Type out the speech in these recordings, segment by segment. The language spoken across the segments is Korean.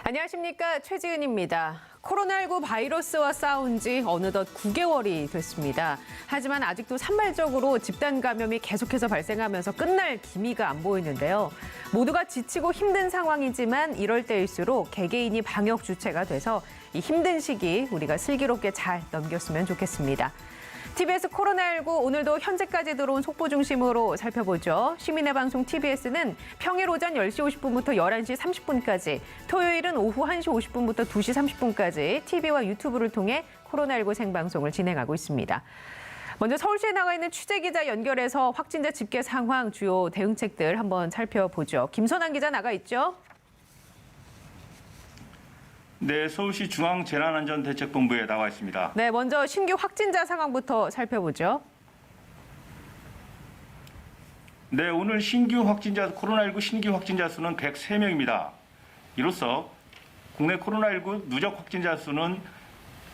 안녕하십니까, 최지은입니다. 코로나19 바이러스와 싸운 지 어느덧 9개월이 됐습니다. 하지만 아직도 산발적으로 집단 감염이 계속해서 발생하면서 끝날 기미가 안 보이는데요. 모두가 지치고 힘든 상황이지만 이럴 때일수록 개개인이 방역 주체가 돼서 이 힘든 시기 우리가 슬기롭게 잘 넘겼으면 좋겠습니다. TBS 코로나19 오늘도 현재까지 들어온 속보 중심으로 살펴보죠. 시민의 방송 TBS는 평일 오전 10시 50분부터 11시 30분까지, 토요일은 오후 1시 50분부터 2시 30분까지 TV와 유튜브를 통해 코로나19 생방송을 진행하고 있습니다. 먼저 서울시에 나가 있는 취재기자 연결해서 확진자 집계 상황, 주요 대응책들 한번 살펴보죠. 김선환 기자 나가 있죠? 네, 서울시 중앙재난안전대책본부에 나와 있습니다. 네, 먼저 신규 확진자 상황부터 살펴보죠. 네, 오늘 코로나19 신규 확진자 수는 103명입니다. 이로써 국내 코로나19 누적 확진자 수는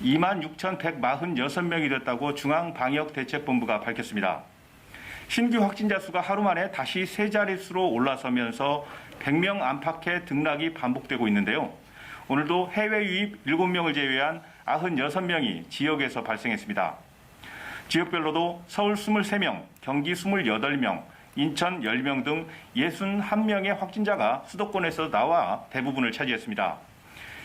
26,146명이 됐다고 중앙방역대책본부가 밝혔습니다. 신규 확진자 수가 하루 만에 다시 세 자릿수로 올라서면서 100명 안팎의 등락이 반복되고 있는데요. 오늘도 해외 유입 7명을 제외한 96명이 지역에서 발생했습니다. 지역별로도 서울 23명, 경기 28명, 인천 10명 등 61명의 확진자가 수도권에서 나와 대부분을 차지했습니다.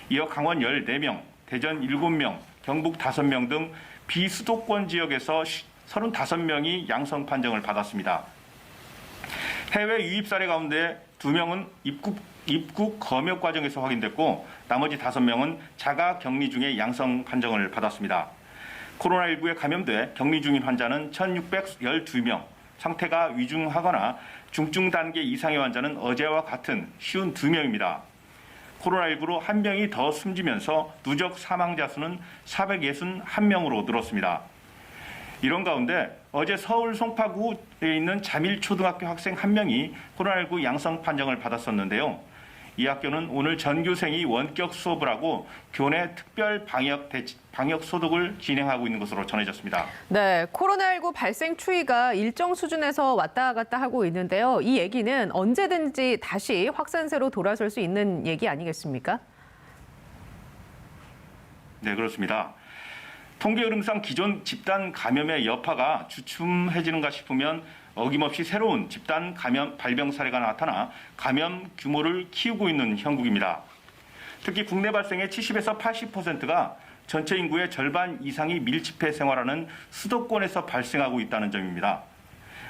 이어 강원 14명, 대전 7명, 경북 5명 등 비수도권 지역에서 35명이 양성 판정을 받았습니다. 해외 유입 사례 가운데 2명은 입국 검역 과정에서 확인됐고 나머지 5명은 자가 격리 중에 양성 판정을 받았습니다. 코로나19에 감염돼 격리 중인 환자는 1,612명, 상태가 위중하거나 중증 단계 이상의 환자는 어제와 같은 52명입니다. 코로나19로 1명이 더 숨지면서 누적 사망자 수는 461명으로 늘었습니다. 이런 가운데 어제 서울 송파구에 있는 잠일초등학교 학생 1명이 코로나19 양성 판정을 받았었는데요. 이 학교는 오늘 전교생이 원격 수업을 하고 교내 특별 방역 소독을 진행하고 있는 것으로 전해졌습니다. 네, 코로나19 발생 추이가 일정 수준에서 왔다 갔다 하고 있는데요. 이 얘기는 언제든지 다시 확산세로 돌아설 수 있는 얘기 아니겠습니까? 네, 그렇습니다. 통계 흐름상 기존 집단 감염의 여파가 주춤해지는가 싶으면 어김없이 새로운 집단 감염 발병 사례가 나타나 감염 규모를 키우고 있는 형국입니다. 특히 국내 발생의 70에서 80%가 전체 인구의 절반 이상이 밀집해 생활하는 수도권에서 발생하고 있다는 점입니다.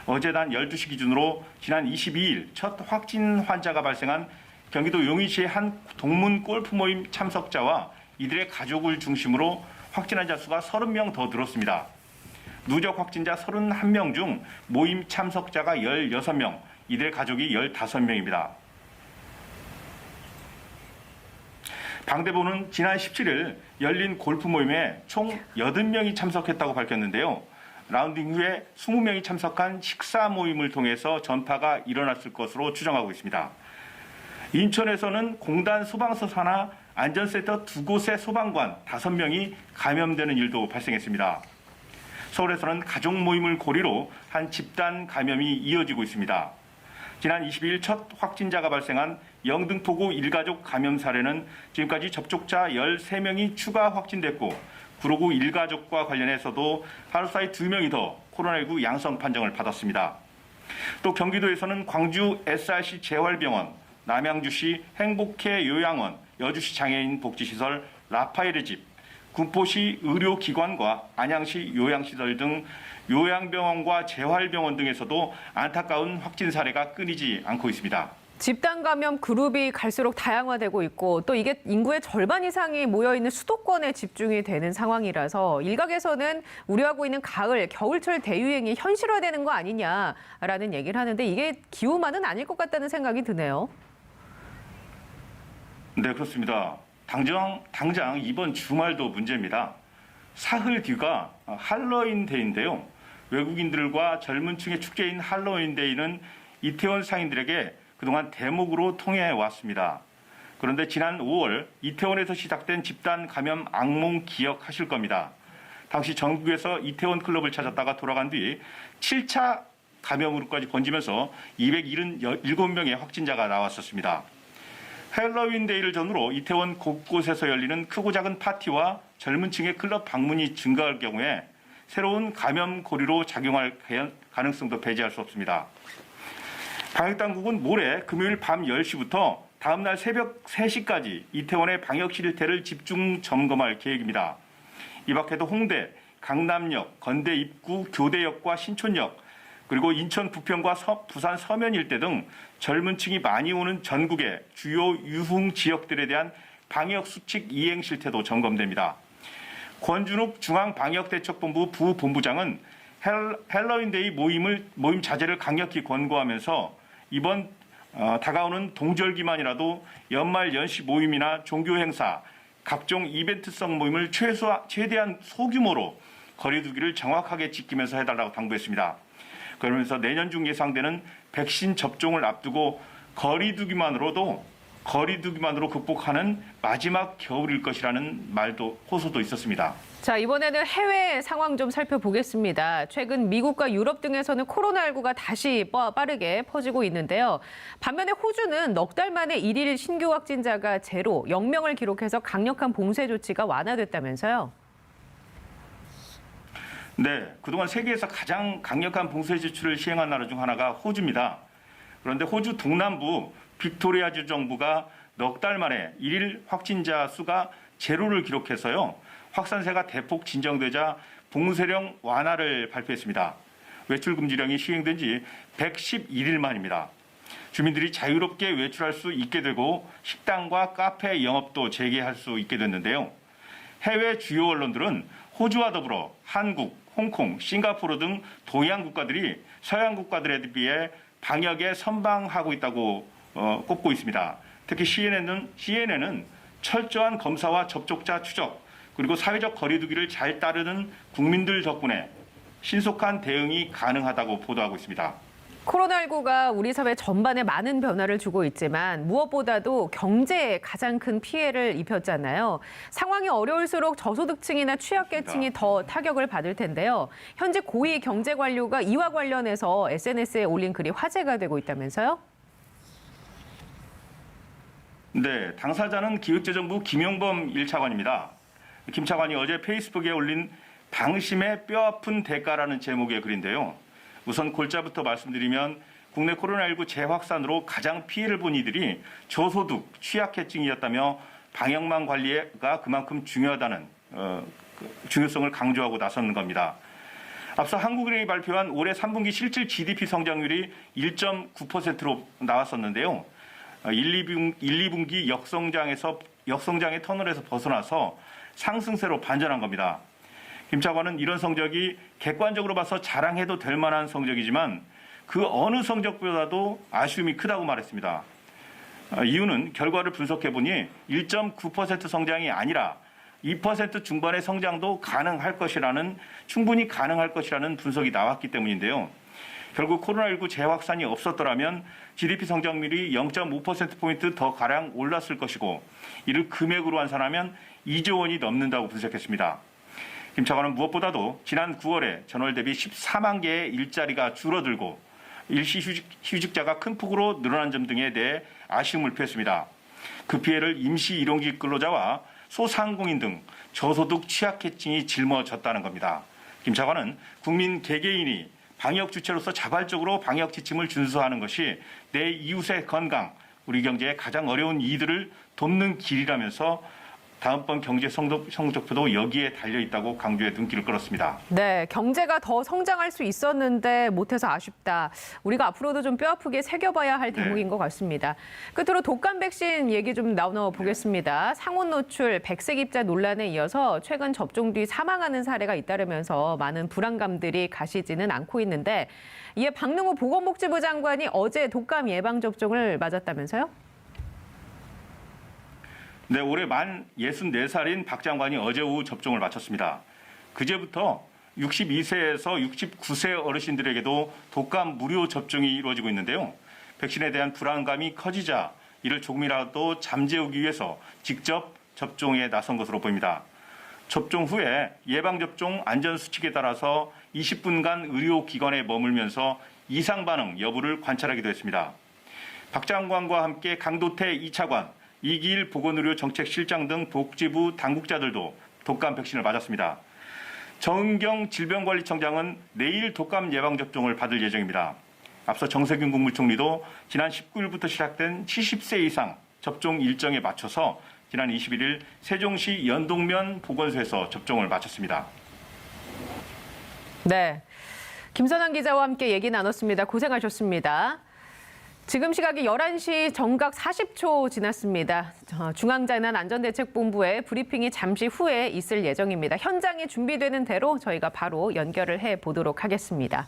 어제 단 12시 기준으로 지난 22일 첫 확진 환자가 발생한 경기도 용인시의 한 동문 골프 모임 참석자와 이들의 가족을 중심으로 확진 환자 수가 30명 더 늘었습니다. 누적 확진자 31명 중 모임 참석자가 16명, 이들의 가족이 15명입니다. 방대본은 지난 17일 열린 골프 모임에 총 80명이 참석했다고 밝혔는데요. 라운딩 후에 20명이 참석한 식사 모임을 통해서 전파가 일어났을 것으로 추정하고 있습니다. 인천에서는 공단 소방서 산하 안전센터 2곳의 소방관 5명이 감염되는 일도 발생했습니다. 서울에서는 가족 모임을 고리로 한 집단 감염이 이어지고 있습니다. 지난 22일 첫 확진자가 발생한 영등포구 일가족 감염 사례는 지금까지 접촉자 13명이 추가 확진됐고 구로구 일가족과 관련해서도 하루 사이 2명이 더 코로나19 양성 판정을 받았습니다. 또 경기도에서는 광주 SRC 재활병원, 남양주시 행복회 요양원, 여주시 장애인 복지시설 라파엘의 집, 군포시 의료기관과 안양시 요양시설 등 요양병원과 재활병원 등에서도 안타까운 확진 사례가 끊이지 않고 있습니다. 집단 감염 그룹이 갈수록 다양화되고 있고 또 이게 인구의 절반 이상이 모여있는 수도권에 집중이 되는 상황이라서 일각에서는 우려하고 있는 가을, 겨울철 대유행이 현실화되는 거 아니냐라는 얘기를 하는데 이게 기후만은 아닐 것 같다는 생각이 드네요. 네, 그렇습니다. 당장 이번 주말도 문제입니다. 사흘 뒤가 할로윈데이인데요. 외국인들과 젊은 층의 축제인 할로윈데이는 이태원 상인들에게 그동안 대목으로 통해왔습니다. 그런데 지난 5월 이태원에서 시작된 집단 감염 악몽 기억하실 겁니다. 당시 전국에서 이태원 클럽을 찾았다가 돌아간 뒤 7차 감염으로까지 번지면서 277명의 확진자가 나왔었습니다. 헬로윈 데이를 전후로 이태원 곳곳에서 열리는 크고 작은 파티와 젊은 층의 클럽 방문이 증가할 경우에 새로운 감염 고리로 작용할 가능성도 배제할 수 없습니다. 방역당국은 모레 금요일 밤 10시부터 다음날 새벽 3시까지 이태원의 방역 실태를 집중 점검할 계획입니다. 이 밖에도 홍대, 강남역, 건대 입구, 교대역과 신촌역, 그리고 인천 부평과 부산 서면 일대 등 젊은 층이 많이 오는 전국의 주요 유흥 지역들에 대한 방역 수칙 이행 실태도 점검됩니다. 권준욱 중앙방역대책본부 부본부장은 헬로윈데이 모임 자제를 강력히 권고하면서 이번 다가오는 동절기만이라도 연말 연시 모임이나 종교 행사, 각종 이벤트성 모임을 최대한 소규모로 거리두기를 정확하게 지키면서 해달라고 당부했습니다. 그러면서 내년 중 예상되는 백신 접종을 앞두고 거리두기만으로 극복하는 마지막 겨울일 것이라는 호소도 있었습니다. 자, 이번에는 해외 상황 좀 살펴보겠습니다. 최근 미국과 유럽 등에서는 코로나19가 다시 빠르게 퍼지고 있는데요. 반면에 호주는 넉 달 만에 1일 신규 확진자가 제로, 0명을 기록해서 강력한 봉쇄 조치가 완화됐다면서요? 네, 그동안 세계에서 가장 강력한 봉쇄 조치를 시행한 나라 중 하나가 호주입니다. 그런데 호주 동남부 빅토리아주 정부가 넉 달 만에 1일 확진자 수가 제로를 기록해서요. 확산세가 대폭 진정되자 봉쇄령 완화를 발표했습니다. 외출 금지령이 시행된 지 111일 만입니다. 주민들이 자유롭게 외출할 수 있게 되고 식당과 카페 영업도 재개할 수 있게 됐는데요. 해외 주요 언론들은 호주와 더불어 한국, 홍콩, 싱가포르 등 동양 국가들이 서양 국가들에 비해 방역에 선방하고 있다고 꼽고 있습니다. 특히 CNN은 철저한 검사와 접촉자 추적, 그리고 사회적 거리두기를 잘 따르는 국민들 덕분에 신속한 대응이 가능하다고 보도하고 있습니다. 코로나19가 우리 사회 전반에 많은 변화를 주고 있지만 무엇보다도 경제에 가장 큰 피해를 입혔잖아요. 상황이 어려울수록 저소득층이나 취약계층이 더 타격을 받을 텐데요. 현재 고위 경제 관료가 이와 관련해서 SNS에 올린 글이 화제가 되고 있다면서요? 네, 당사자는 기획재정부 김용범 1차관입니다. 김 차관이 어제 페이스북에 올린 당심의 뼈아픈 대가라는 제목의 글인데요. 우선 골자부터 말씀드리면 국내 코로나19 재확산으로 가장 피해를 본 이들이 저소득, 취약계층이었다며 방역망 관리가 그만큼 중요하다는 중요성을 강조하고 나서는 겁니다. 앞서 한국은행이 발표한 올해 3분기 실질 GDP 성장률이 1.9%로 나왔었는데요. 1, 2분기 역성장의 터널에서 벗어나서 상승세로 반전한 겁니다. 김 차관은 이런 성적이 객관적으로 봐서 자랑해도 될 만한 성적이지만 그 어느 성적보다도 아쉬움이 크다고 말했습니다. 이유는 결과를 분석해보니 1.9% 성장이 아니라 2% 중반의 성장도 충분히 가능할 것이라는 분석이 나왔기 때문인데요. 결국 코로나19 재확산이 없었더라면 GDP 성장률이 0.5%포인트 더 가량 올랐을 것이고 이를 금액으로 환산하면 2조 원이 넘는다고 분석했습니다. 김 차관은 무엇보다도 지난 9월에 전월 대비 14만 개의 일자리가 줄어들고 일시 휴직자가 큰 폭으로 늘어난 점 등에 대해 아쉬움을 표했습니다. 그 피해를 임시 일용직 근로자와 소상공인 등 저소득 취약계층이 짊어졌다는 겁니다. 김 차관은 국민 개개인이 방역 주체로서 자발적으로 방역 지침을 준수하는 것이 내 이웃의 건강, 우리 경제의 가장 어려운 이들을 돕는 길이라면서 다음번 경제 성적표도 여기에 달려있다고 강조해 눈길을 끌었습니다. 네, 경제가 더 성장할 수 있었는데 못해서 아쉽다. 우리가 앞으로도 좀 뼈아프게 새겨봐야 할 대목인 것 같습니다. 끝으로 독감 백신 얘기 좀 나눠보겠습니다. 상온 노출, 백색 입자 논란에 이어서 최근 접종 뒤 사망하는 사례가 잇따르면서 많은 불안감들이 가시지는 않고 있는데 이에 박능호 보건복지부 장관이 어제 독감 예방접종을 맞았다면서요? 네, 올해 만 64살인 박 장관이 어제 오후 접종을 마쳤습니다. 그제부터 62세에서 69세 어르신들에게도 독감 무료 접종이 이루어지고 있는데요. 백신에 대한 불안감이 커지자 이를 조금이라도 잠재우기 위해서 직접 접종에 나선 것으로 보입니다. 접종 후에 예방접종 안전수칙에 따라서 20분간 의료기관에 머물면서 이상 반응 여부를 관찰하기도 했습니다. 박 장관과 함께 강도태 2차관, 이기일 보건의료 정책실장 등 복지부 당국자들도 독감 백신을 맞았습니다. 정은경 질병관리청장은 내일 독감 예방접종을 받을 예정입니다. 앞서 정세균 국무총리도 지난 19일부터 시작된 70세 이상 접종 일정에 맞춰서 지난 21일 세종시 연동면 보건소에서 접종을 마쳤습니다. 네, 김선환 기자와 함께 얘기 나눴습니다. 고생하셨습니다. 지금 시각이 11시 정각 40초 지났습니다. 중앙재난안전대책본부의 브리핑이 잠시 후에 있을 예정입니다. 현장에 준비되는 대로 저희가 바로 연결을 해보도록 하겠습니다.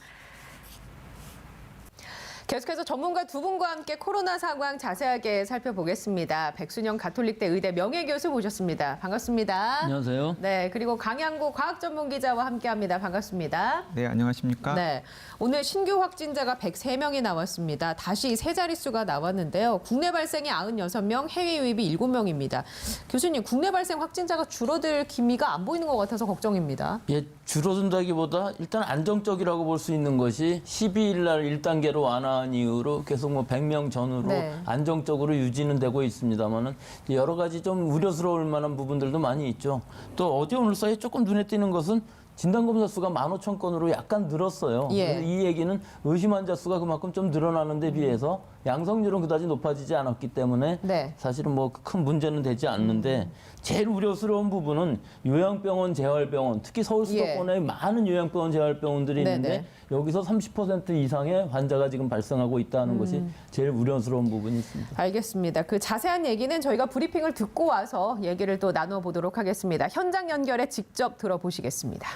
계속해서 전문가 두 분과 함께 코로나 상황 자세하게 살펴보겠습니다. 백순영 가톨릭대 의대 명예교수 모셨습니다. 반갑습니다. 안녕하세요. 네, 그리고 강양구 과학전문기자와 함께합니다. 반갑습니다. 네, 안녕하십니까? 네, 오늘 신규 확진자가 103명이 나왔습니다. 다시 세 자릿수가 나왔는데요. 국내 발생이 96명, 해외 유입이 7명입니다. 교수님, 국내 발생 확진자가 줄어들 기미가 안 보이는 것 같아서 걱정입니다. 예, 줄어든다기보다 일단 안정적이라고 볼 수 있는 것이 12일 날 1단계로 완화한 이후로 계속 100명 전후로 네. 안정적으로 유지는 되고 있습니다만은 여러 가지 좀 우려스러울 만한 부분들도 많이 있죠. 또 어제 오늘 사이 조금 눈에 띄는 것은 진단검사 수가 15,000건으로 약간 늘었어요. 예. 그래서 이 얘기는 의심 환자 수가 그만큼 좀 늘어나는 데 비해서 양성률은 그다지 높아지지 않았기 때문에 네. 사실은 큰 문제는 되지 않는데 제일 우려스러운 부분은 요양병원, 재활병원, 특히 서울 수도권에 많은 요양병원, 재활병원들이 있는데 네네. 여기서 30% 이상의 환자가 지금 발생하고 있다는 것이 제일 우려스러운 부분이 있습니다. 알겠습니다. 그 자세한 얘기는 저희가 브리핑을 듣고 와서 얘기를 또 나눠보도록 하겠습니다. 현장 연결에 직접 들어보시겠습니다.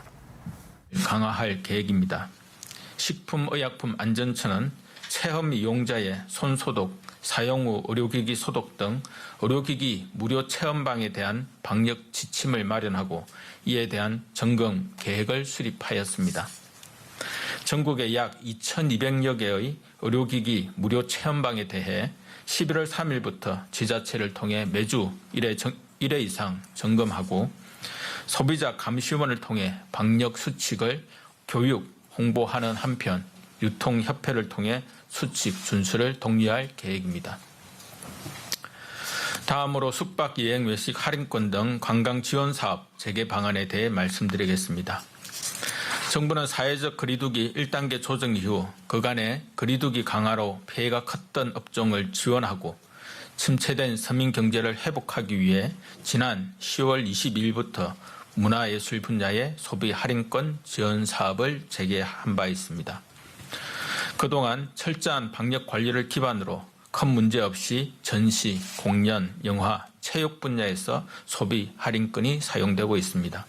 강화할 계획입니다. 식품의약품안전처는 체험 이용자의 손소독, 사용 후 의료기기 소독 등 의료기기 무료 체험방에 대한 방역 지침을 마련하고 이에 대한 점검 계획을 수립하였습니다. 전국에 약 2,200여 개의 의료기기 무료 체험방에 대해 11월 3일부터 지자체를 통해 매주 1회 이상 점검하고 소비자 감시원을 통해 방역 수칙을 교육, 홍보하는 한편 유통협회를 통해 수칙 준수를 독려할 계획입니다. 다음으로 숙박, 여행, 외식 할인권 등 관광 지원 사업 재개 방안에 대해 말씀드리겠습니다. 정부는 사회적 거리두기 1단계 조정 이후 그간의 거리두기 강화로 피해가 컸던 업종을 지원하고 침체된 서민 경제를 회복하기 위해 지난 10월 22일부터 문화예술 분야의 소비 할인권 지원 사업을 재개한 바 있습니다. 그동안 철저한 방역 관리를 기반으로 큰 문제 없이 전시, 공연, 영화, 체육 분야에서 소비 할인권이 사용되고 있습니다.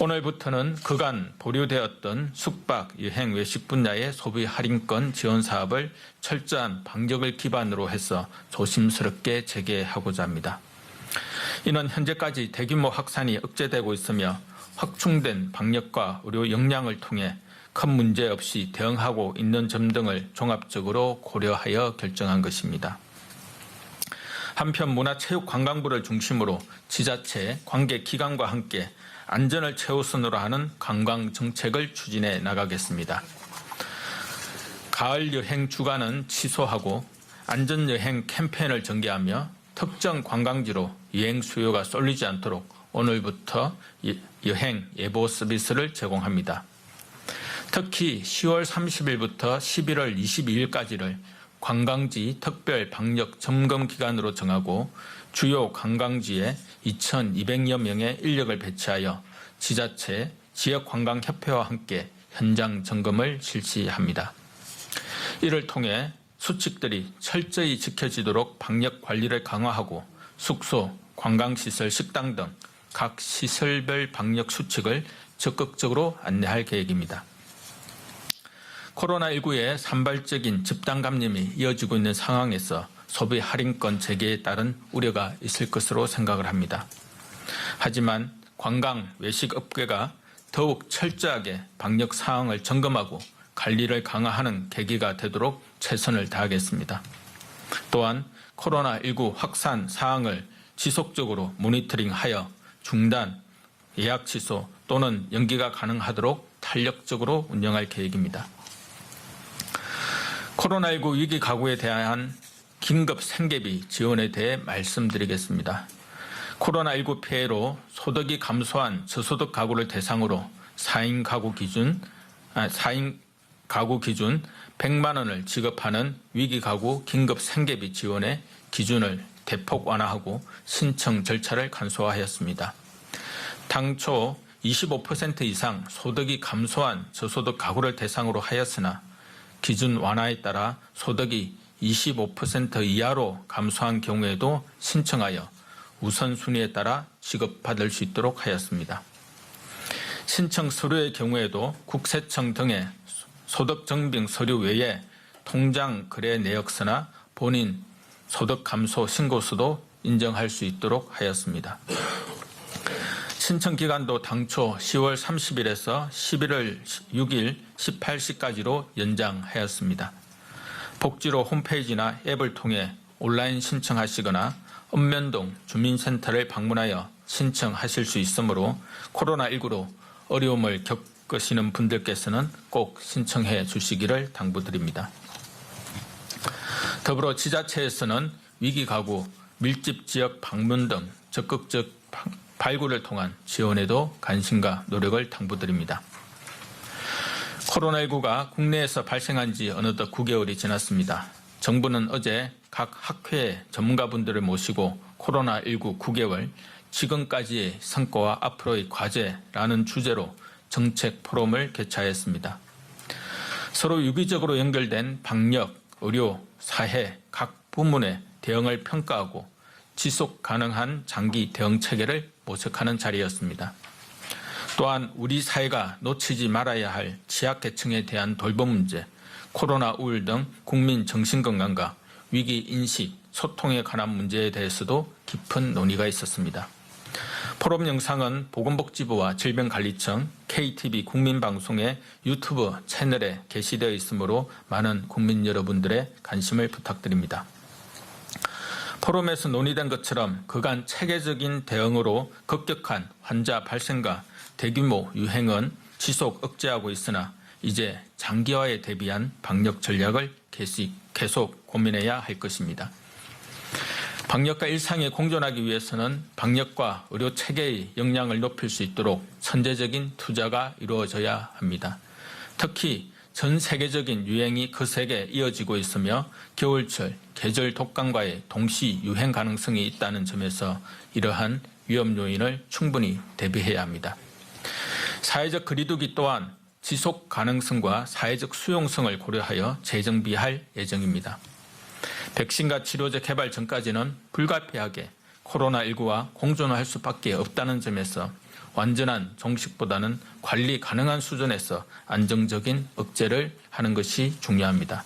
오늘부터는 그간 보류되었던 숙박, 여행, 외식 분야의 소비 할인권 지원 사업을 철저한 방역을 기반으로 해서 조심스럽게 재개하고자 합니다. 이는 현재까지 대규모 확산이 억제되고 있으며 확충된 방역과 의료 역량을 통해 큰 문제 없이 대응하고 있는 점 등을 종합적으로 고려하여 결정한 것입니다. 한편 문화체육관광부를 중심으로 지자체, 관계기관과 함께 안전을 최우선으로 하는 관광 정책을 추진해 나가겠습니다. 가을 여행 주간은 취소하고 안전여행 캠페인을 전개하며 특정 관광지로 여행 수요가 쏠리지 않도록 오늘부터 여행 예보 서비스를 제공합니다. 특히 10월 30일부터 11월 22일까지를 관광지 특별 방역 점검 기간으로 정하고 주요 관광지에 2,200여 명의 인력을 배치하여 지자체, 지역관광협회와 함께 현장 점검을 실시합니다. 이를 통해 수칙들이 철저히 지켜지도록 방역 관리를 강화하고 숙소, 관광시설, 식당 등 각 시설별 방역 수칙을 적극적으로 안내할 계획입니다. 코로나19의 산발적인 집단 감염이 이어지고 있는 상황에서 소비 할인권 재개에 따른 우려가 있을 것으로 생각을 합니다. 하지만 관광, 외식 업계가 더욱 철저하게 방역 상황을 점검하고 관리를 강화하는 계기가 되도록 최선을 다하겠습니다. 또한 코로나19 확산 사항을 지속적으로 모니터링하여 중단, 예약 취소 또는 연기가 가능하도록 탄력적으로 운영할 계획입니다. 코로나19 위기 가구에 대한 긴급 생계비 지원에 대해 말씀드리겠습니다. 코로나19 피해로 소득이 감소한 저소득 가구를 대상으로 4인 가구 기준 100만 원을 지급하는 위기가구 긴급 생계비 지원의 기준을 대폭 완화하고 신청 절차를 간소화하였습니다. 당초 25% 이상 소득이 감소한 저소득 가구를 대상으로 하였으나 기준 완화에 따라 소득이 25% 이하로 감소한 경우에도 신청하여 우선순위에 따라 지급받을 수 있도록 하였습니다. 신청 서류의 경우에도 국세청 등의 소득증빙 서류 외에 통장 거래 내역서나 본인 소득 감소 신고서도 인정할 수 있도록 하였습니다. 신청 기간도 당초 10월 30일에서 11월 6일 18시까지로 연장하였습니다. 복지로 홈페이지나 앱을 통해 온라인 신청하시거나 읍면동 주민센터를 방문하여 신청하실 수 있으므로 코로나19로 어려움을 겪으시는 분들께서는 꼭 신청해 주시기를 당부드립니다. 더불어 지자체에서는 위기가구, 밀집지역 방문 등 적극적 발굴을 통한 지원에도 관심과 노력을 당부드립니다. 코로나19가 국내에서 발생한 지 어느덧 9개월이 지났습니다. 정부는 어제 각 학회의 전문가분들을 모시고 코로나19 9개월, 지금까지의 성과와 앞으로의 과제라는 주제로 정책 포럼을 개최하였습니다. 서로 유기적으로 연결된 방역, 의료, 사회 각 부문의 대응을 평가하고 지속 가능한 장기 대응 체계를 모색하는 자리였습니다. 또한 우리 사회가 놓치지 말아야 할 취약계층에 대한 돌봄 문제, 코로나 우울 등 국민 정신건강과 위기 인식, 소통에 관한 문제에 대해서도 깊은 논의가 있었습니다. 포럼 영상은 보건복지부와 질병관리청, KTV 국민방송의 유튜브 채널에 게시되어 있으므로 많은 국민 여러분들의 관심을 부탁드립니다. 포럼에서 논의된 것처럼 그간 체계적인 대응으로 급격한 환자 발생과 대규모 유행은 지속 억제하고 있으나 이제 장기화에 대비한 방역 전략을 계속 고민해야 할 것입니다. 방역과 일상에 공존하기 위해서는 방역과 의료 체계의 역량을 높일 수 있도록 선제적인 투자가 이루어져야 합니다. 특히 전 세계적인 유행이 거세게 이어지고 있으며 겨울철, 계절 독감과의 동시 유행 가능성이 있다는 점에서 이러한 위험 요인을 충분히 대비해야 합니다. 사회적 거리두기 또한 지속 가능성과 사회적 수용성을 고려하여 재정비할 예정입니다. 백신과 치료제 개발 전까지는 불가피하게 코로나19와 공존할 수밖에 없다는 점에서 완전한 종식보다는 관리 가능한 수준에서 안정적인 억제를 하는 것이 중요합니다.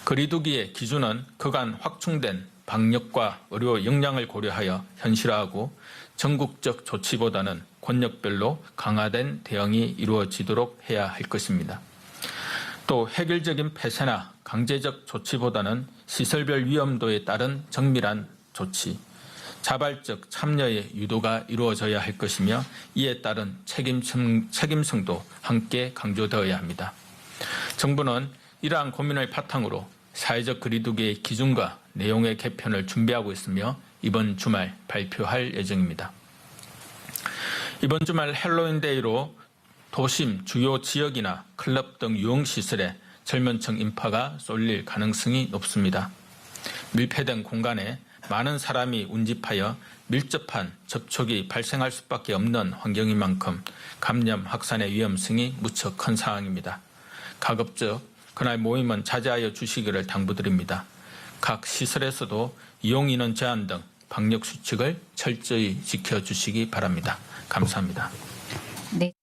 거리두기의 기준은 그간 확충된 방역과 의료 역량을 고려하여 현실화하고 전국적 조치보다는 권역별로 강화된 대응이 이루어지도록 해야 할 것입니다. 또 획일적인 폐쇄나 강제적 조치보다는 시설별 위험도에 따른 정밀한 조치, 자발적 참여의 유도가 이루어져야 할 것이며 이에 따른 책임성도 함께 강조되어야 합니다. 정부는 이러한 고민을 바탕으로 사회적 거리두기의 기준과 내용의 개편을 준비하고 있으며 이번 주말 발표할 예정입니다. 이번 주말 헬로윈데이로 도심 주요 지역이나 클럽 등 유흥시설에 젊은층 인파가 쏠릴 가능성이 높습니다. 밀폐된 공간에 많은 사람이 운집하여 밀접한 접촉이 발생할 수밖에 없는 환경인 만큼 감염 확산의 위험성이 무척 큰 상황입니다. 가급적 그날 모임은 자제하여 주시기를 당부드립니다. 각 시설에서도 이용 인원 제한 등 방역 수칙을 철저히 지켜주시기 바랍니다. 감사합니다. 네,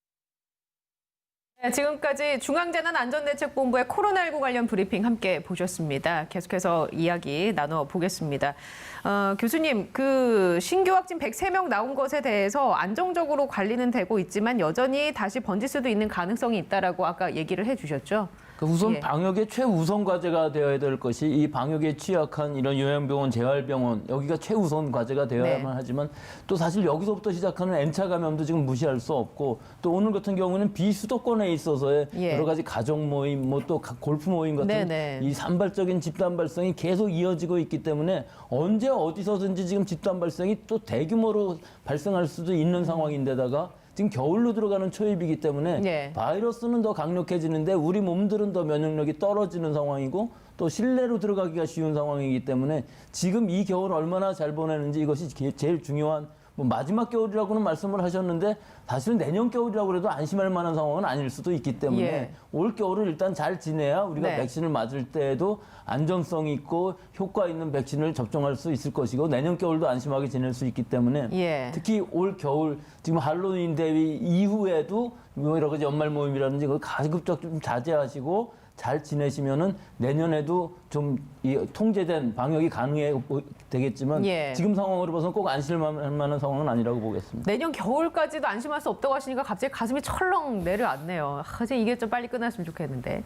지금까지 중앙재난안전대책본부의 코로나19 관련 브리핑 함께 보셨습니다. 계속해서 이야기 나눠보겠습니다. 교수님, 신규 확진 103명 나온 것에 대해서 안정적으로 관리는 되고 있지만 여전히 다시 번질 수도 있는 가능성이 있다라고 아까 얘기를 해주셨죠? 그러니까 우선 예. 방역의 최우선 과제가 되어야 될 것이 이 방역에 취약한 이런 요양병원, 재활병원 여기가 최우선 과제가 되어야만 네. 하지만 또 사실 여기서부터 시작하는 N차 감염도 지금 무시할 수 없고 또 오늘 같은 경우는 비수도권에 있어서의 예. 여러 가지 가족 모임, 뭐 또 골프 모임 같은 네네. 이 산발적인 집단 발생이 계속 이어지고 있기 때문에 언제 어디서든지 지금 집단 발생이 또 대규모로 발생할 수도 있는 상황인데다가 지금 겨울로 들어가는 초입이기 때문에 네. 바이러스는 더 강력해지는데 우리 몸들은 더 면역력이 떨어지는 상황이고 또 실내로 들어가기가 쉬운 상황이기 때문에 지금 이 겨울 얼마나 잘 보내는지 이것이 제일 중요한 뭐 마지막 겨울이라고는 말씀을 하셨는데 사실은 내년 겨울이라고 해도 안심할 만한 상황은 아닐 수도 있기 때문에 예. 올 겨울을 일단 잘 지내야 우리가 네. 백신을 맞을 때에도 안전성 있고 효과 있는 백신을 접종할 수 있을 것이고 내년 겨울도 안심하게 지낼 수 있기 때문에 예. 특히 올 겨울 지금 할로윈 대위 이후에도 뭐 여러 가지 연말 모임이라든지 그걸 가급적 좀 자제하시고 잘 지내시면은 내년에도 좀 이 통제된 방역이 가능해 되겠지만 예. 지금 상황으로 봐서는 꼭 안심할 만한 상황은 아니라고 보겠습니다. 내년 겨울까지도 안심할 수 없다고 하시니까 갑자기 가슴이 철렁 내려앉네요. 이제 이게 좀 빨리 끝났으면 좋겠는데.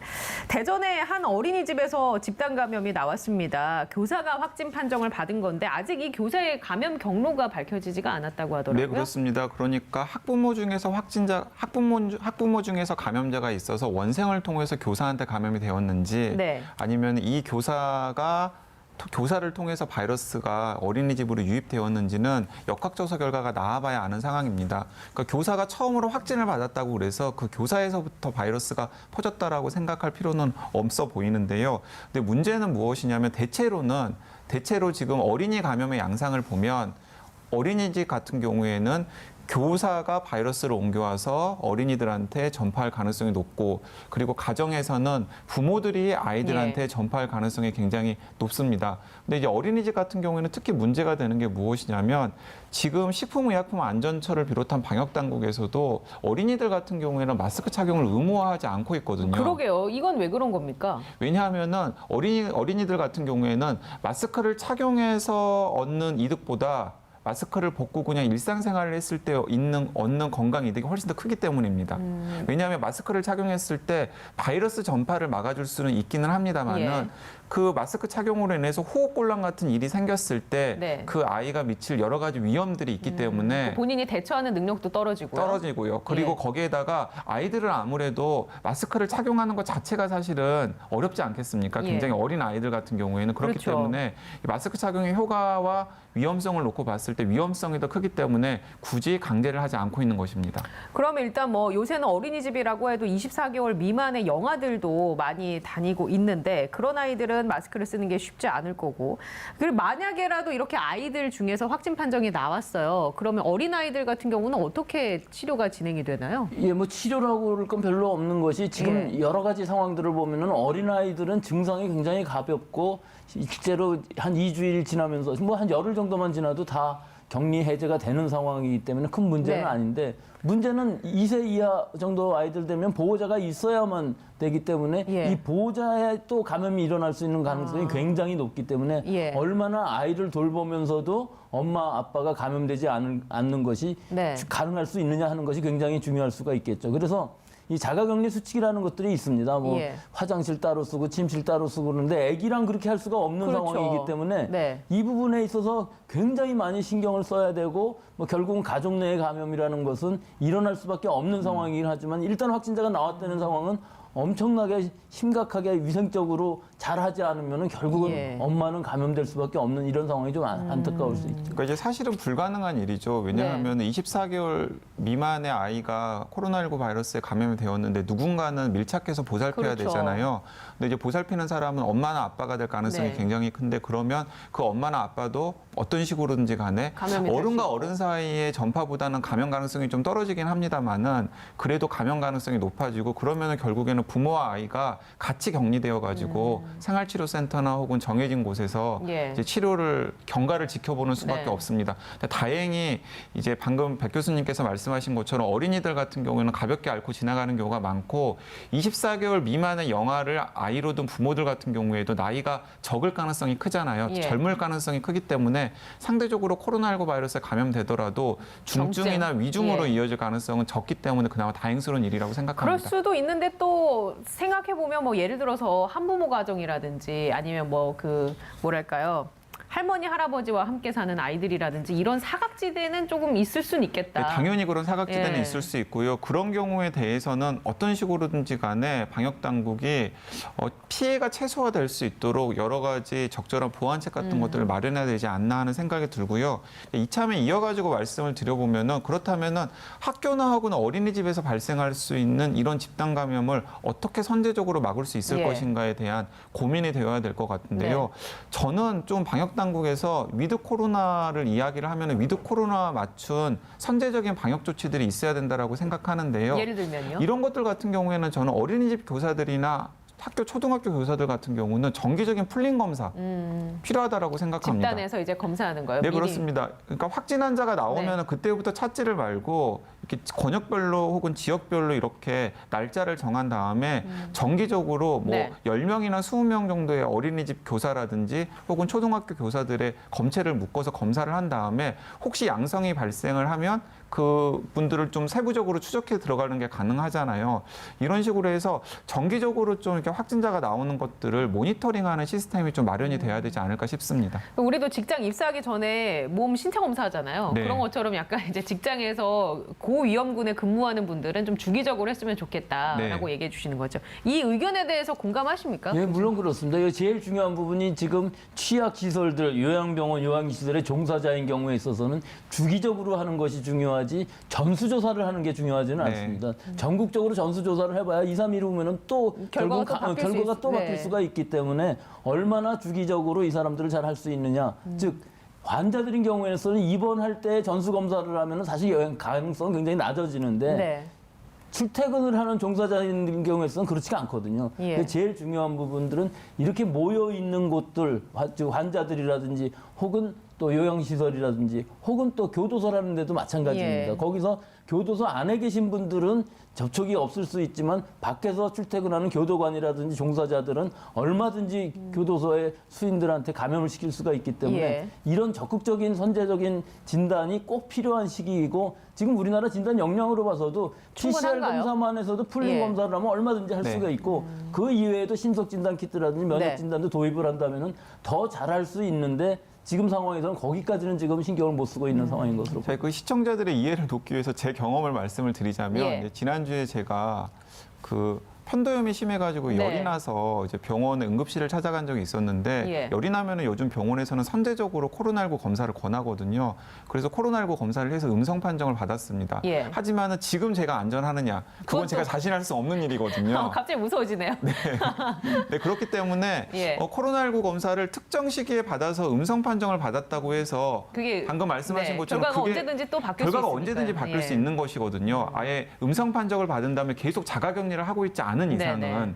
대전의 한 어린이집에서 집단 감염이 나왔습니다. 교사가 확진 판정을 받은 건데 아직 이 교사의 감염 경로가 밝혀지지가 않았다고 하더라고요. 네, 그렇습니다. 그러니까 학부모 중에서 학부모 중에서 감염자가 있어서 원생을 통해서 교사한테 감염이 되었는지 네. 아니면 이 교사를 통해서 바이러스가 어린이집으로 유입되었는지는 역학조사 결과가 나와봐야 아는 상황입니다. 그러니까 교사가 처음으로 확진을 받았다고 그래서 그 교사에서부터 바이러스가 퍼졌다라고 생각할 필요는 없어 보이는데요. 근데 문제는 무엇이냐면 대체로 지금 어린이 감염의 양상을 보면 어린이집 같은 경우에는 교사가 바이러스를 옮겨와서 어린이들한테 전파할 가능성이 높고 그리고 가정에서는 부모들이 아이들한테 예. 전파할 가능성이 굉장히 높습니다. 근데 이제 어린이집 같은 경우에는 특히 문제가 되는 게 무엇이냐면 지금 식품의약품안전처를 비롯한 방역당국에서도 어린이들 같은 경우에는 마스크 착용을 의무화하지 않고 있거든요. 그러게요. 이건 왜 그런 겁니까? 왜냐하면은 어린이들 같은 경우에는 마스크를 착용해서 얻는 이득보다 마스크를 벗고 그냥 일상생활을 했을 때 얻는 건강 이득이 훨씬 더 크기 때문입니다. 왜냐하면 마스크를 착용했을 때 바이러스 전파를 막아줄 수는 있기는 합니다만은 예. 그 마스크 착용으로 인해서 호흡곤란 같은 일이 생겼을 때 네. 그 아이가 미칠 여러 가지 위험들이 있기 때문에 본인이 대처하는 능력도 떨어지고요. 떨어지고요. 그리고 예. 거기에다가 아이들은 아무래도 마스크를 착용하는 것 자체가 사실은 어렵지 않겠습니까? 예. 굉장히 어린 아이들 같은 경우에는 그렇기 그렇죠. 때문에 이 마스크 착용의 효과와 위험성을 놓고 봤을 때 위험성이 더 크기 때문에 굳이 강제를 하지 않고 있는 것입니다. 그러면 일단 뭐 요새는 어린이집이라고 해도 24개월 미만의 영아들도 많이 다니고 있는데 그런 아이들은 마스크를 쓰는 게 쉽지 않을 거고 그리고 만약에라도 이렇게 아이들 중에서 확진 판정이 나왔어요. 그러면 어린아이들 같은 경우는 어떻게 치료가 진행이 되나요? 예, 뭐 치료라고 그럴 건 별로 없는 것이 지금 예. 여러 가지 상황들을 보면은 어린아이들은 증상이 굉장히 가볍고 실제로 한 2주일 지나면서 뭐 한 열흘 정도만 지나도 다 격리 해제가 되는 상황이기 때문에 큰 문제는 네. 아닌데 문제는 2세 이하 정도 아이들 되면 보호자가 있어야만 되기 때문에 예. 이 보호자에 또 감염이 일어날 수 있는 가능성이 굉장히 높기 때문에 예. 얼마나 아이를 돌보면서도 엄마 아빠가 감염되지 않는 것이 네. 가능할 수 있느냐 하는 것이 굉장히 중요할 수가 있겠죠. 그래서 이 자가격리 수칙이라는 것들이 있습니다. 뭐 예. 화장실 따로 쓰고 침실 따로 쓰고 그러는데 애기랑 그렇게 할 수가 없는 그렇죠. 상황이기 때문에 네. 이 부분에 있어서 굉장히 많이 신경을 써야 되고 뭐 결국은 가족 내의 감염이라는 것은 일어날 수밖에 없는 상황이긴 하지만 일단 확진자가 나왔다는 상황은 엄청나게 심각하게 위생적으로 잘하지 않으면 결국은 예. 엄마는 감염될 수밖에 없는 이런 상황이 좀 안타까울 수 있죠. 그러니까 이제 사실은 불가능한 일이죠. 왜냐하면 24개월 미만의 아이가 코로나19 바이러스에 감염이 되었는데 누군가는 밀착해서 보살펴야 그렇죠. 되잖아요. 근데 이제 보살피는 사람은 엄마나 아빠가 될 가능성이 네. 굉장히 큰데 그러면 그 엄마나 아빠도 어떤 식으로든지 간에 감염이 될 어른과 수 있고. 어른 사이의 전파보다는 감염 가능성이 좀 떨어지긴 합니다만은 그래도 감염 가능성이 높아지고 그러면은 결국에는 부모와 아이가 같이 격리되어 가지고 생활치료센터나 혹은 정해진 곳에서 예. 이제 치료를 경과를 지켜보는 수밖에 네. 없습니다. 근데 다행히 이제 방금 백 교수님께서 말씀하신 것처럼 어린이들 같은 경우에는 가볍게 앓고 지나가는 경우가 많고 24개월 미만의 영아를 아이로든 부모들 같은 경우에도 나이가 적을 가능성이 크잖아요. 예. 젊을 가능성이 크기 때문에 상대적으로 코로나19 바이러스에 감염되더라도 중증이나 경증. 위중으로 예. 이어질 가능성은 적기 때문에 그나마 다행스러운 일이라고 그럴 생각합니다. 수도 있는데 또 뭐 생각해 보면 뭐 예를 들어서 한부모 가정이라든지 아니면 뭐 뭐랄까요? 할머니 할아버지와 함께 사는 아이들이라든지 이런 사각지대는 조금 있을 수는 있겠다. 네, 당연히 그런 사각지대는 예. 있을 수 있고요. 그런 경우에 대해서는 어떤 식으로든지 간에 방역 당국이 피해가 최소화될 수 있도록 여러 가지 적절한 보완책 같은 것들을 마련해야 되지 않나 하는 생각이 들고요. 이참에 이어가지고 말씀을 드려보면은 그렇다면은 학교나 혹은 어린이집에서 발생할 수 있는 이런 집단 감염을 어떻게 선제적으로 막을 수 있을 예. 것인가에 대한 고민이 되어야 될 것 같은데요. 저는 좀 방역 당국에서 위드 코로나를 이야기를 하면 위드 코로나 맞춘 선제적인 방역 조치들이 있어야 된다라고 생각하는데요. 예를 들면요. 이런 것들 같은 경우에는 저는 어린이집 교사들이나 학교 초등학교 교사들 같은 경우는 정기적인 풀림 검사 필요하다라고 생각합니다. 집단에서 이제 검사하는 거예요. 네, 미리. 그렇습니다. 그러니까 확진 환자가 나오면 네. 그때부터 찾지를 말고 이렇게 권역별로 혹은 지역별로 이렇게 날짜를 정한 다음에 정기적으로 뭐 네. 10명이나 20명 정도의 어린이집 교사라든지 혹은 초등학교 교사들의 검체를 묶어서 검사를 한 다음에 혹시 양성이 발생을 하면 그 분들을 좀 세부적으로 추적해 들어가는 게 가능하잖아요. 이런 식으로 해서 정기적으로 좀 이렇게 확진자가 나오는 것들을 모니터링하는 시스템이 좀 마련이 돼야 되지 않을까 싶습니다. 우리도 직장 입사하기 전에 몸 신체 검사하잖아요. 네. 그런 것처럼 약간 이제 직장에서 고위험군에 근무하는 분들은 좀 주기적으로 했으면 좋겠다라고 네. 얘기해 주시는 거죠. 이 의견에 대해서 공감하십니까? 예, 물론 그렇습니다. 이거 제일 중요한 부분이 지금 취약 시설들, 요양병원, 요양시설의 종사자인 경우에 있어서는 주기적으로 하는 것이 중요하지 전수조사를 하는 게 중요하지는 네. 않습니다. 전국적으로 전수조사를 해봐야 2, 3일 후면은 또 결과가 또 바뀔 수 결과가 또 있- 바뀔 네. 수가 있기 때문에 얼마나 주기적으로 이 사람들을 잘 할 수 있느냐. 즉 환자들인 경우에는 입원할 때 전수 검사를 하면 사실 여행 가능성은 굉장히 낮아지는데 네. 출퇴근을 하는 종사자인 경우에서는 그렇지가 않거든요. 예. 근데 제일 중요한 부분들은 이렇게 모여 있는 곳들, 즉 환자들이라든지 혹은 또 요양시설이라든지 혹은 또 교도소라는 데도 마찬가지입니다. 예. 거기서 교도소 안에 계신 분들은 접촉이 없을 수 있지만 밖에서 출퇴근하는 교도관이라든지 종사자들은 얼마든지 교도소의 수인들한테 감염을 시킬 수가 있기 때문에 예. 이런 적극적인 선제적인 진단이 꼭 필요한 시기이고 지금 우리나라 진단 역량으로 봐서도 PCR 충분한가요? 검사만 해서도 풀림 예. 검사를 하면 얼마든지 할 네. 수가 있고 그 이외에도 신속 진단 키트라든지 면역 네. 진단도 도입을 한다면은 더 잘할 수 있는데 지금 상황에서는 거기까지는 지금 신경을 못 쓰고 있는 상황인 것으로 저희 그 시청자들의 이해를 돕기 위해서 제 경험을 말씀을 드리자면 예. 이제 지난주에 제가 그 편도염이 심해가지고 네. 열이 나서 이제 병원에 응급실을 찾아간 적이 있었는데 예. 열이 나면은 요즘 병원에서는 선제적으로 코로나19 검사를 권하거든요. 그래서 코로나19 검사를 해서 음성 판정을 받았습니다. 예. 하지만은 지금 제가 안전하느냐? 그건 그것도- 제가 자신할 수 없는 일이거든요. 갑자기 무서워지네요. 네, 그렇기 때문에 예. 코로나19 검사를 특정 시기에 받아서 음성 판정을 받았다고 해서 그게 방금 말씀하신 네, 것처럼 결과가 그게 언제든지 또 바뀔 수 결과가 있으니까요. 언제든지 바뀔 예. 수 있는 것이거든요. 아예 음성 판정을 받은 다음에 계속 자가격리를 하고 있지 않은 이상은 네네.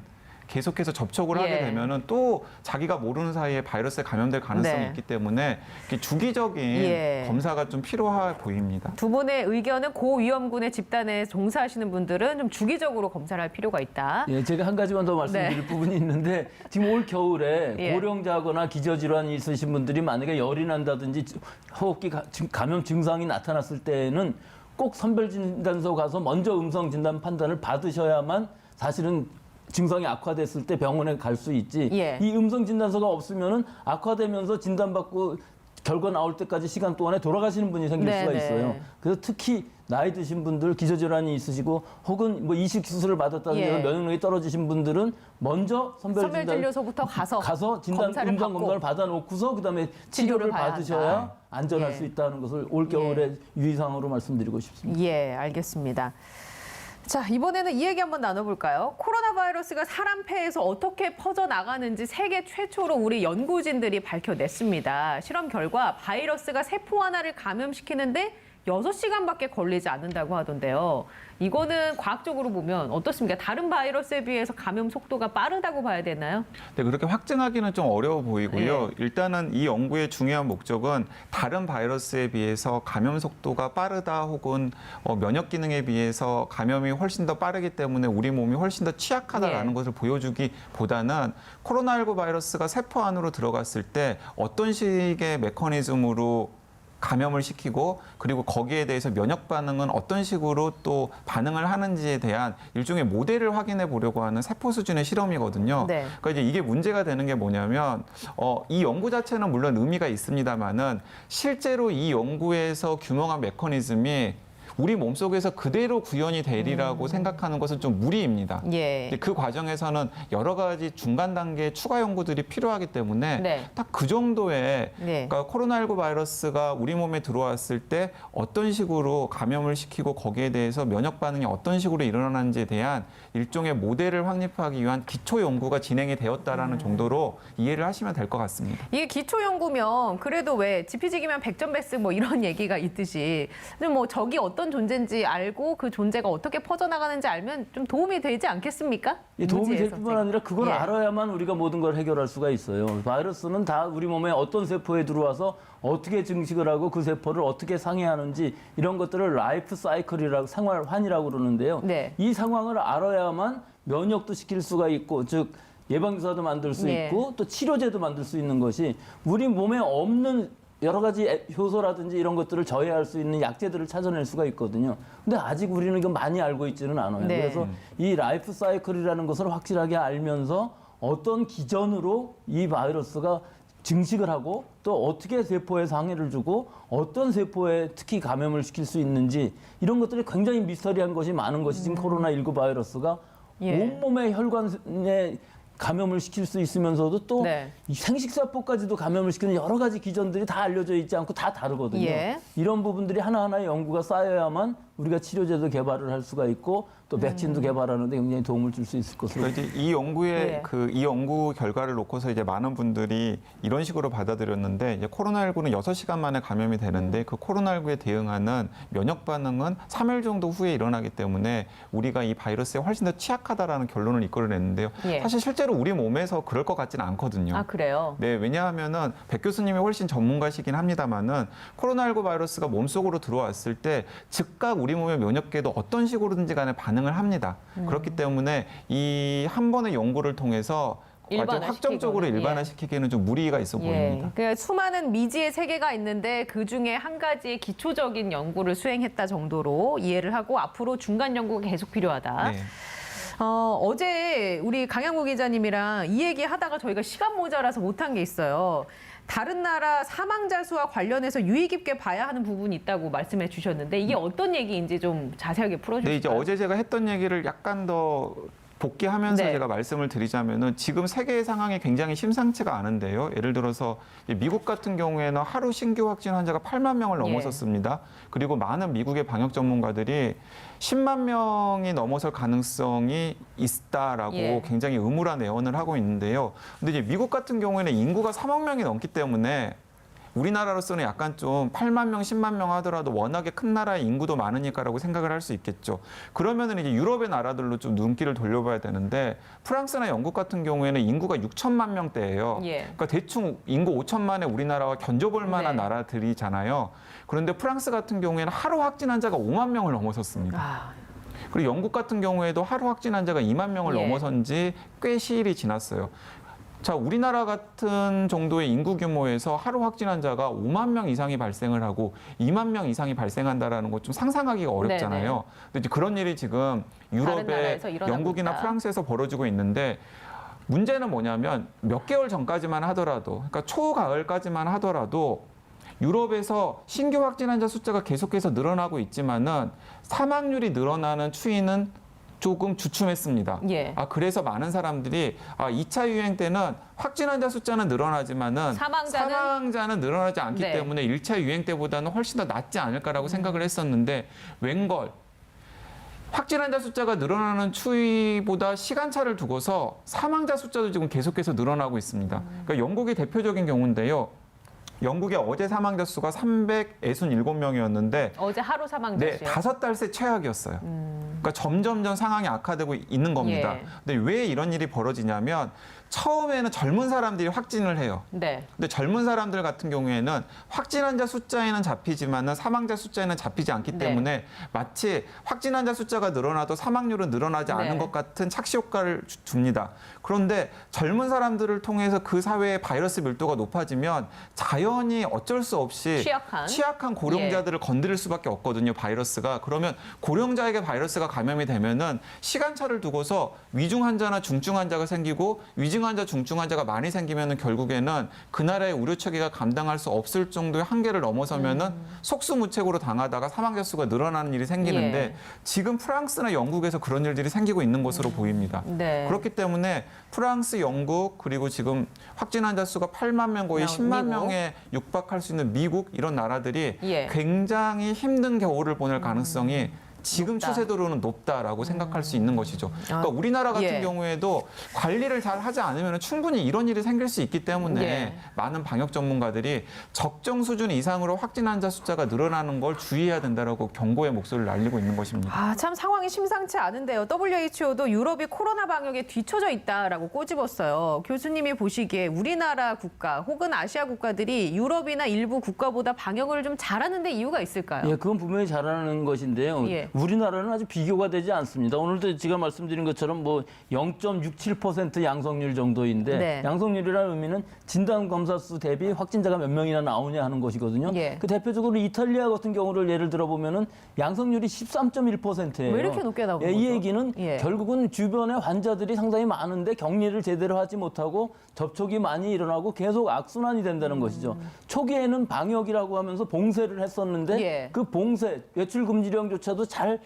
계속해서 접촉을 예. 하게 되면은 또 자기가 모르는 사이에 바이러스에 감염될 가능성이 네. 있기 때문에 이렇게 주기적인 예. 검사가 좀 필요해 보입니다. 두 분의 의견은 고위험군의 집단에 종사하시는 분들은 좀 주기적으로 검사를 할 필요가 있다. 예, 제가 한 가지만 더 말씀드릴 네. 부분이 있는데 지금 올 겨울에 예. 고령자거나 기저질환이 있으신 분들이 만약에 열이 난다든지 호흡기 감염 증상이 나타났을 때에는 꼭 선별진단소 가서 먼저 음성 진단 판단을 받으셔야만 사실은 증상이 악화됐을 때 병원에 갈 수 있지. 예. 이 음성 진단서가 없으면은 악화되면서 진단받고 결과 나올 때까지 시간 동안에 돌아가시는 분이 생길 네, 수가 네. 있어요. 그래서 특히 나이 드신 분들, 기저질환이 있으시고 혹은 뭐 이식 수술을 받았다든지 예. 면역력이 떨어지신 분들은 먼저 선별진료소부터 가서 진단 검사를 음성 받고 검사를 받아놓고서 그다음에 치료를 치료를 봐야 받으셔야 한다. 안전할 예. 수 있다는 것을 올 겨울에 유의사항으로 말씀드리고 싶습니다. 예, 알겠습니다. 자, 이번에는 이 얘기 한번 나눠볼까요? 코로나 바이러스가 사람 폐에서 어떻게 퍼져나가는지 세계 최초로 우리 연구진들이 밝혀냈습니다. 실험 결과 바이러스가 세포 하나를 감염시키는데 6시간밖에 걸리지 않는다고 하던데요. 이거는 과학적으로 보면 어떻습니까? 다른 바이러스에 비해서 감염 속도가 빠르다고 봐야 되나요? 네, 그렇게 확증하기는 좀 어려워 보이고요. 네. 일단은 이 연구의 중요한 목적은 다른 바이러스에 비해서 감염 속도가 빠르다 혹은 면역 기능에 비해서 감염이 훨씬 더 빠르기 때문에 우리 몸이 훨씬 더 취약하다라는 예. 것을 보여주기보다는 코로나19 바이러스가 세포 안으로 들어갔을 때 어떤 식의 메커니즘으로 감염을 시키고 그리고 거기에 대해서 면역 반응은 어떤 식으로 또 반응을 하는지에 대한 일종의 모델을 확인해 보려고 하는 세포 수준의 실험이거든요. 네. 그러니까 이제 이게 문제가 되는 게 뭐냐면 이 연구 자체는 물론 의미가 있습니다만은 실제로 이 연구에서 규명한 메커니즘이 우리 몸속에서 그대로 구현이 되리라고 생각하는 것은 좀 무리입니다. 예. 그 과정에서는 여러 가지 중간 단계의 추가 연구들이 필요하기 때문에 네. 딱 그 정도의 네. 그러니까 코로나19 바이러스가 우리 몸에 들어왔을 때 어떤 식으로 감염을 시키고 거기에 대해서 면역 반응이 어떤 식으로 일어나는지에 대한 일종의 모델을 확립하기 위한 기초 연구가 진행이 되었다라는 정도로 이해를 하시면 될 것 같습니다. 이게 기초 연구면 그래도 왜 지피지기면 백전백승 뭐 이런 얘기가 있듯이 뭐 적이 어떤 존재인지 알고 그 존재가 어떻게 퍼져나가는지 알면 좀 도움이 되지 않겠습니까? 이 도움이 될 무지에서 뿐만 아니라 그걸 예. 알아야만 우리가 모든 걸 해결할 수가 있어요. 바이러스는 다 우리 몸에 어떤 세포에 들어와서 어떻게 증식을 하고 그 세포를 어떻게 상해하는지 이런 것들을 라이프 사이클이라고 생활환이라고 그러는데요. 네. 이 상황을 알아야만 면역도 시킬 수가 있고 즉 예방주사도 만들 수 예. 있고 또 치료제도 만들 수 있는 것이 우리 몸에 없는 여러 가지 효소라든지 이런 것들을 저해할 수 있는 약재들을 찾아낼 수가 있거든요. 근데 아직 우리는 이거 많이 알고 있지는 않아요. 네. 그래서 이 라이프 사이클이라는 것을 확실하게 알면서 어떤 기전으로 이 바이러스가 증식을 하고 또 어떻게 세포에 상해를 주고 어떤 세포에 특히 감염을 시킬 수 있는지 이런 것들이 굉장히 미스터리한 것이 많은 것이 지금 코로나19 바이러스가 예. 온몸의 혈관에 감염을 시킬 수 있으면서도 또 네. 이 생식세포까지도 감염을 시키는 여러 가지 기전들이 다 알려져 있지 않고 다 다르거든요. 예. 이런 부분들이 하나하나의 연구가 쌓여야만 우리가 치료제도 개발을 할 수가 있고 또 백신도 개발하는데 굉장히 도움을 줄 수 있을 것으로. 그러니까 이제 이 연구의 네. 이 연구 결과를 놓고서 이제 많은 분들이 이런 식으로 받아들였는데 이제 코로나19는 6시간 만에 감염이 되는데 그 코로나19에 대응하는 면역 반응은 3일 정도 후에 일어나기 때문에 우리가 이 바이러스에 훨씬 더 취약하다라는 결론을 이끌어냈는데요. 예. 사실 실제로 우리 몸에서 그럴 것 같지는 않거든요. 아 그래요? 네, 왜냐하면은 백 교수님이 훨씬 전문가시긴 합니다만은 코로나19 바이러스가 몸속으로 들어왔을 때 즉각 우리 몸의 면역계도 어떤 식으로든지 간에 반응을 합니다. 그렇기 때문에 이 한 번의 연구를 통해서 아주 확정적으로 일반화시키고는, 일반화시키기에는 좀 무리가 있어 보입니다. 그러니까 수많은 미지의 세계가 있는데 그 중에 한 가지의 기초적인 연구를 수행했다 정도로 이해를 하고 앞으로 중간 연구가 계속 필요하다. 네. 어제 우리 강양구 기자님이랑 이 얘기 하다가 저희가 시간 모자라서 못한 게 있어요. 다른 나라 사망자 수와 관련해서 유의 깊게 봐야 하는 부분이 있다고 말씀해 주셨는데 이게 어떤 얘기인지 좀 자세하게 풀어주실까요? 네, 이제 어제 제가 했던 얘기를 약간 더 복귀하면서 네. 제가 말씀을 드리자면은 지금 세계의 상황이 굉장히 심상치가 않은데요. 예를 들어서 미국 같은 경우에는 하루 신규 확진 환자가 8만 명을 넘어섰습니다. 그리고 많은 미국의 방역 전문가들이 10만 명이 넘어설 가능성이 있다라고 예. 굉장히 의무란 예언을 하고 있는데요. 근데 이제 미국 같은 경우에는 인구가 3억 명이 넘기 때문에 우리나라로서는 약간 좀 8만 명, 10만 명 하더라도 워낙에 큰 나라의 인구도 많으니까라고 생각을 할 수 있겠죠. 그러면은 이제 유럽의 나라들로 좀 눈길을 돌려봐야 되는데 프랑스나 영국 같은 경우에는 인구가 6천만 명대예요. 예. 그러니까 대충 인구 5천만에 우리나라와 견줘볼 만한 네. 나라들이잖아요. 그런데 프랑스 같은 경우에는 하루 확진 환자가 5만 명을 넘어섰습니다. 아, 그리고 영국 같은 경우에도 하루 확진 환자가 2만 명을 예. 넘어선 지 꽤 시일이 지났어요. 자, 우리나라 같은 정도의 인구 규모에서 하루 확진 환자가 5만 명 이상이 발생을 하고 2만 명 이상이 발생한다라는 거 좀 상상하기가 어렵잖아요. 네네. 근데 이제 그런 일이 지금 유럽에 나라에서 일어나고 영국이나 있다. 프랑스에서 벌어지고 있는데 문제는 뭐냐면 몇 개월 전까지만 하더라도 그러니까 초가을까지만 하더라도 유럽에서 신규 확진 환자 숫자가 계속해서 늘어나고 있지만은 사망률이 늘어나는 추이는 조금 주춤했습니다. 예. 그래서 많은 사람들이 2차 유행 때는 확진 환자 숫자는 늘어나지만은 사망자는 늘어나지 않기 네. 때문에 1차 유행 때보다는 훨씬 더 낫지 않을까라고 생각을 했었는데 웬걸 확진 환자 숫자가 늘어나는 추이보다 시간차를 두고서 사망자 숫자도 지금 계속해서 늘어나고 있습니다. 그러니까 영국이 대표적인 경우인데요. 영국의 어제 사망자 수가 367명이었는데 어제 하루 사망자 네, 수요. 5달 새 최악이었어요. 그러니까 점점점 상황이 악화되고 있는 겁니다. 예. 근데 왜 이런 일이 벌어지냐면 처음에는 젊은 사람들이 확진을 해요. 네. 근데 젊은 사람들 같은 경우에는 확진 환자 숫자에는 잡히지만은 사망자 숫자에는 잡히지 않기 네. 때문에 마치 확진 환자 숫자가 늘어나도 사망률은 늘어나지 않은 네. 것 같은 착시 효과를 줍니다. 그런데 젊은 사람들을 통해서 그 사회의 바이러스 밀도가 높아지면 자연 당연히 어쩔 수 없이 취약한 고령자들을 건드릴 수밖에 없거든요. 바이러스가. 그러면 고령자에게 바이러스가 감염이 되면은 시간차를 두고서 위중 환자나 중증 환자가 생기고 위중 환자, 중증 환자가 많이 생기면은 결국에는 그 나라의 의료 체계가 감당할 수 없을 정도의 한계를 넘어서면은 속수무책으로 당하다가 사망자 수가 늘어나는 일이 생기는데 지금 프랑스나 영국에서 그런 일들이 생기고 있는 것으로 보입니다. 네. 그렇기 때문에 프랑스, 영국 그리고 지금 확진 환자 수가 8만 명 거의 10만 미국. 명에 육박할 수 있는 미국 이런 나라들이 예. 굉장히 힘든 겨울을 보낼 가능성이 지금 높다. 추세대로는 높다라고 생각할 수 있는 것이죠. 그러니까 우리나라 같은 예. 경우에도 관리를 잘 하지 않으면 충분히 이런 일이 생길 수 있기 때문에 예. 많은 방역 전문가들이 적정 수준 이상으로 확진 환자 숫자가 늘어나는 걸 주의해야 된다라고 경고의 목소리를 날리고 있는 것입니다. 아, 참 상황이 심상치 않은데요. WHO도 유럽이 코로나 방역에 뒤처져 있다라고 꼬집었어요. 교수님이 보시기에 우리나라 국가 혹은 아시아 국가들이 유럽이나 일부 국가보다 방역을 좀 잘하는 데 이유가 있을까요? 예, 그건 분명히 잘하는 것인데요. 예. 우리나라는 아주 비교가 되지 않습니다. 오늘도 제가 말씀드린 것처럼 뭐 0.67% 양성률 정도인데 네. 양성률이라는 의미는 진단검사 수 대비 확진자가 몇 명이나 나오냐 하는 것이거든요. 예. 그 대표적으로 이탈리아 같은 경우를 예를 들어보면은 양성률이 13.1%예요. 왜 이렇게 높게 나오는 이 거죠? 얘기는 예. 결국은 주변에 환자들이 상당히 많은데 격리를 제대로 하지 못하고 접촉이 많이 일어나고 계속 악순환이 된다는 것이죠. 초기에는 방역이라고 하면서 봉쇄를 했었는데 예. 그 봉쇄, 외출 금지령조차도 잘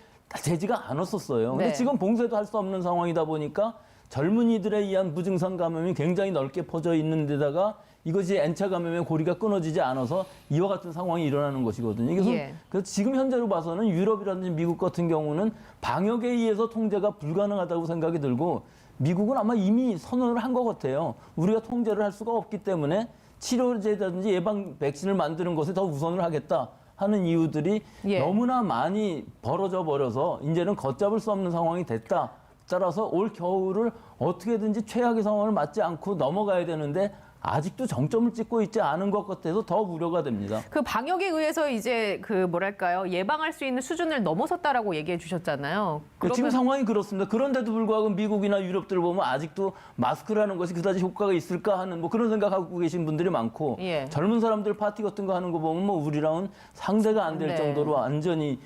되지가 않았었어요. 근데 네. 지금 봉쇄도 할 수 없는 상황이다 보니까 젊은이들에 의한 무증상 감염이 굉장히 넓게 퍼져 있는 데다가 이것이 N차 감염의 고리가 끊어지지 않아서 이와 같은 상황이 일어나는 것이거든요. 예. 그래서 지금 현재로 봐서는 유럽이라든지 미국 같은 경우는 방역에 의해서 통제가 불가능하다고 생각이 들고 미국은 아마 이미 선언을 한 것 같아요. 우리가 통제를 할 수가 없기 때문에 치료제라든지 예방 백신을 만드는 것에 더 우선을 하겠다 하는 이유들이 예. 너무나 많이 벌어져 버려서 이제는 걷잡을 수 없는 상황이 됐다. 따라서 올 겨울을 어떻게든지 최악의 상황을 맞지 않고 넘어가야 되는데 아직도 정점을 찍고 있지 않은 것 같아서 더 우려가 됩니다. 그 방역에 의해서 이제 그 뭐랄까요, 예방할 수 있는 수준을 넘어섰다라고 얘기해 주셨잖아요. 지금 상황이 그렇습니다. 그런데도 불구하고 미국이나 유럽들을 보면 아직도 마스크라는 것이 그다지 효과가 있을까 하는 뭐 그런 생각하고 계신 분들이 많고 예. 젊은 사람들 파티 같은 거 하는 거 보면 뭐 우리랑은 상대가 안 될 네. 정도로 완전히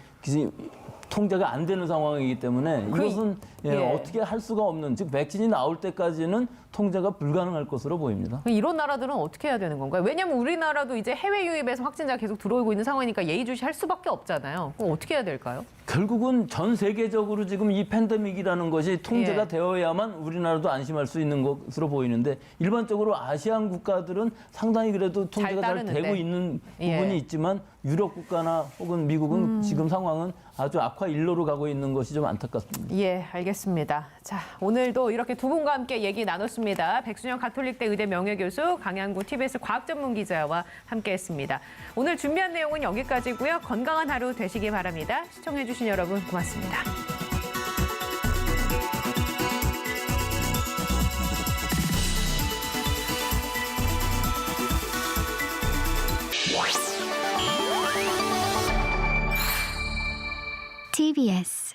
통제가 안 되는 상황이기 때문에 이것은 예. 어떻게 할 수가 없는, 즉 백신이 나올 때까지는 통제가 불가능할 것으로 보입니다. 이런 나라들은 어떻게 해야 되는 건가요? 왜냐하면 우리나라도 이제 해외 유입에서 확진자가 계속 들어오고 있는 상황이니까 예의주시할 수밖에 없잖아요. 그럼 어떻게 해야 될까요? 결국은 전 세계적으로 지금 이 팬데믹이라는 것이 통제가 예. 되어야만 우리나라도 안심할 수 있는 것으로 보이는데 일반적으로 아시안 국가들은 상당히 그래도 통제가 잘 따르는데. 되고 있는 예. 부분이 있지만 유럽 국가나 혹은 미국은 지금 상황은 아주 악화 일로로 가고 있는 것이 좀 안타깝습니다. 예, 알겠습니다. 자, 오늘도 이렇게 두 분과 함께 얘기 나눴습니다. 백순영 가톨릭대 의대 명예교수, 강양구 TBS 과학전문기자와 함께했습니다. 오늘 준비한 내용은 여기까지고요. 건강한 하루 되시기 바랍니다. 시청해주신 여러분 고맙습니다. TBS